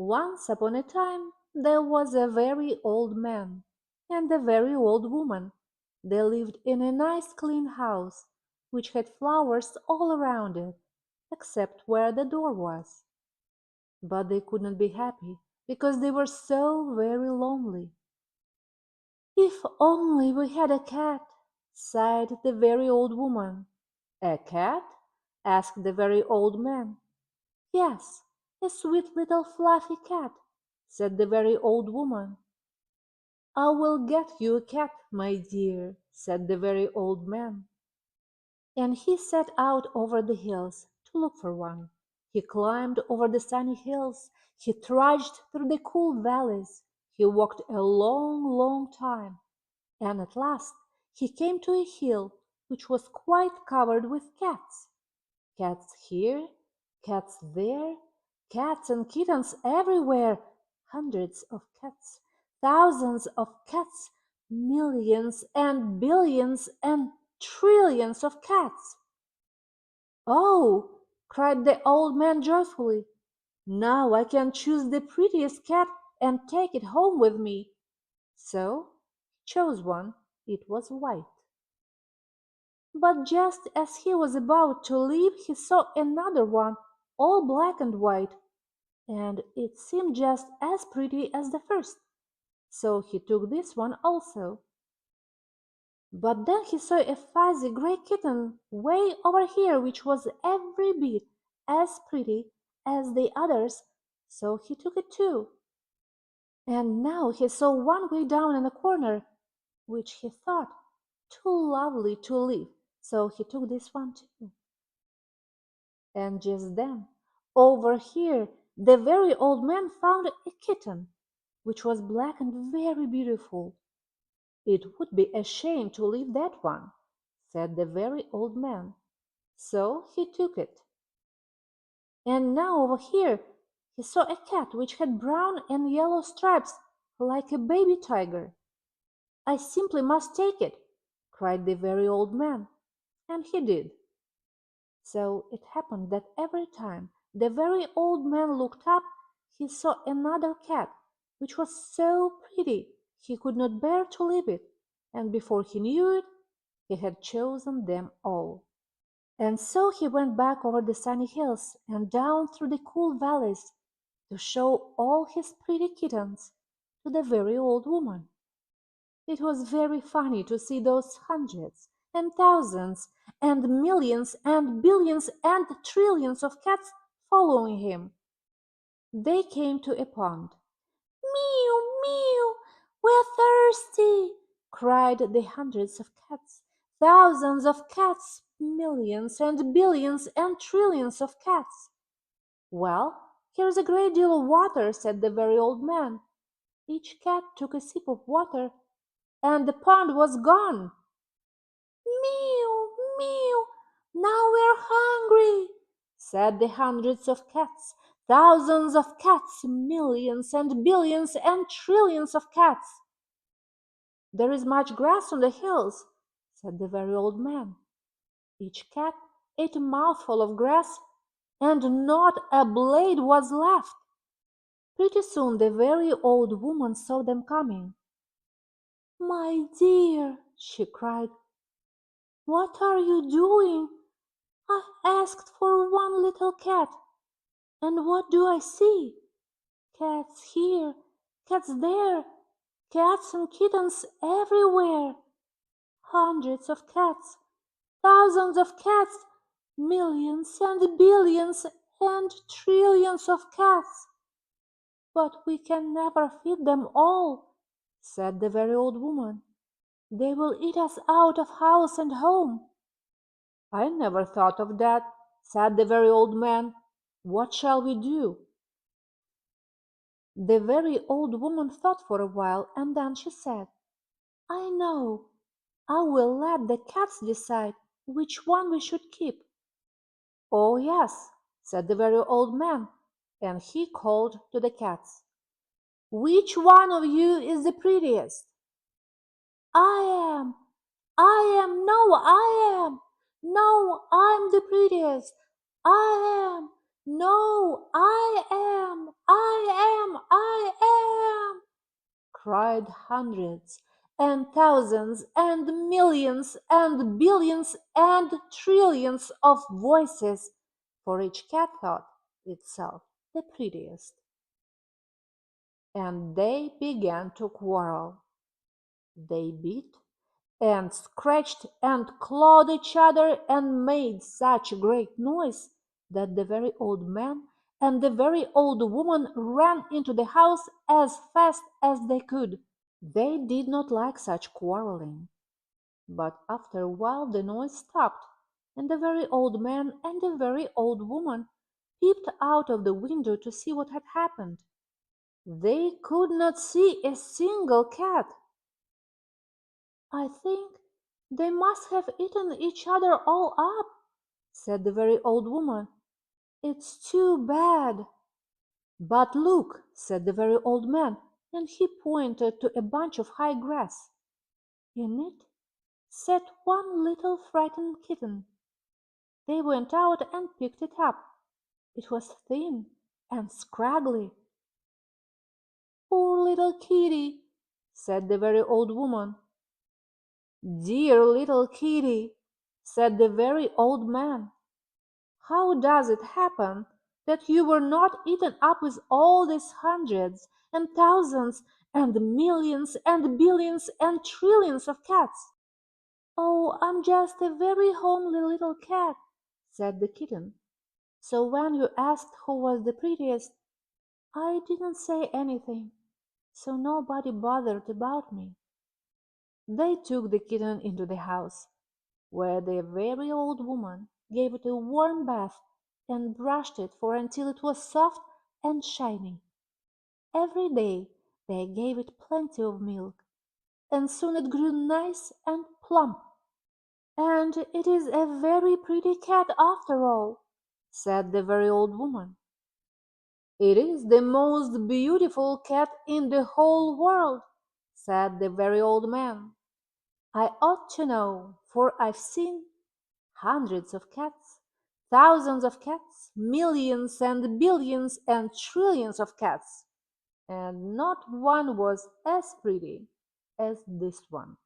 Once upon a time there was a very old man and a very old woman. They lived in a nice clean house, which had flowers all around it, except where the door was. But they could not be happy because they were so very lonely. "If only we had a cat," sighed the very old woman. "A cat?" asked the very old man. "Yes, a sweet little fluffy cat," said the very old woman. "I will get you a cat, my dear," said the very old man. And he set out over the hills to look for one. He climbed over the sunny hills, he trudged through the cool valleys, he walked a long, long time, and at last he came to a hill which was quite covered with cats. Cats here, cats there, cats and kittens everywhere, hundreds of cats, thousands of cats, millions and billions and trillions of cats. "Oh!" cried the old man joyfully, "now I can choose the prettiest cat and take it home with me." So he chose one. It was white. But just as he was about to leave he saw another one, all black and white, and it seemed just as pretty as the first. So he took this one also. But then he saw a fuzzy gray kitten way over here which was every bit as pretty as the others, so he took it too. And now he saw one way down in a corner, which he thought too lovely to leave, so he took this one too. And just then, over here, the very old man found a kitten, which was black and very beautiful. "It would be a shame to leave that one," said the very old man. So he took it. And now over here he saw a cat which had brown and yellow stripes like a baby tiger. "I simply must take it," cried the very old man. And he did. So it happened that every time the very old man looked up, he saw another cat, which was so pretty he could not bear to leave it, and before he knew it, he had chosen them all. And so he went back over the sunny hills and down through the cool valleys to show all his pretty kittens to the very old woman. It was very funny to see those hundreds and thousands and millions and billions and trillions of cats following him. They came to a pond. "Mew, mew, we're thirsty!" cried the hundreds of cats, thousands of cats, millions and billions and trillions of cats. "Well, here's a great deal of water," said the very old man. Each cat took a sip of water, and the pond was gone. "Mew, mew, now we're hungry," said the hundreds of cats, thousands of cats, millions and billions and trillions of cats. "There is much grass on the hills," said the very old man. Each cat ate a mouthful of grass, and not a blade was left. Pretty soon the very old woman saw them coming. "My dear," she cried, "what are you doing? I asked for one little cat, and what do I see? Cats here, cats there, cats and kittens everywhere. Hundreds of cats, thousands of cats, millions and billions and trillions of cats. But we can never feed them all," said the very old woman. "They will eat us out of house and home." "I never thought of that," said the very old man. "What shall we do?" The very old woman thought for a while, and then she said, "I know. I will let the cats decide which one we should keep." "Oh, yes," said the very old man, and he called to the cats, "Which one of you is the prettiest?" "I am, I am, no, I am, no, I'm the prettiest, I am, No, I am, cried hundreds and thousands and millions and billions and trillions of voices, for each cat thought itself the prettiest. And they began to quarrel. They beat and scratched and clawed each other and made such a great noise that the very old man and the very old woman ran into the house as fast as they could. They did not like such quarreling, but after a while the noise stopped, and the very old man and the very old woman peeped out of the window to see what had happened. They could not see a single cat. "I think they must have eaten each other all up," said the very old woman. "It's too bad." "But look," said the very old man, and he pointed to a bunch of high grass. In it sat one little frightened kitten. They went out and picked it up. It was thin and scraggly. "Poor little kitty," said the very old woman. "Dear little kitty," said the very old man. "How does it happen that you were not eaten up with all these hundreds and thousands and millions and billions and trillions of cats?" "Oh, I'm just a very homely little cat," said the kitten. "So when you asked who was the prettiest, I didn't say anything, so nobody bothered about me." They took the kitten into the house, where the very old woman gave it a warm bath and brushed it for until it was soft and shiny. Every day they gave it plenty of milk, and soon it grew nice and plump. "And it is a very pretty cat after all," said the very old woman. "It is the most beautiful cat in the whole world," said the very old man. "I ought to know, for I've seen hundreds of cats, thousands of cats, millions and billions and trillions of cats, and not one was as pretty as this one."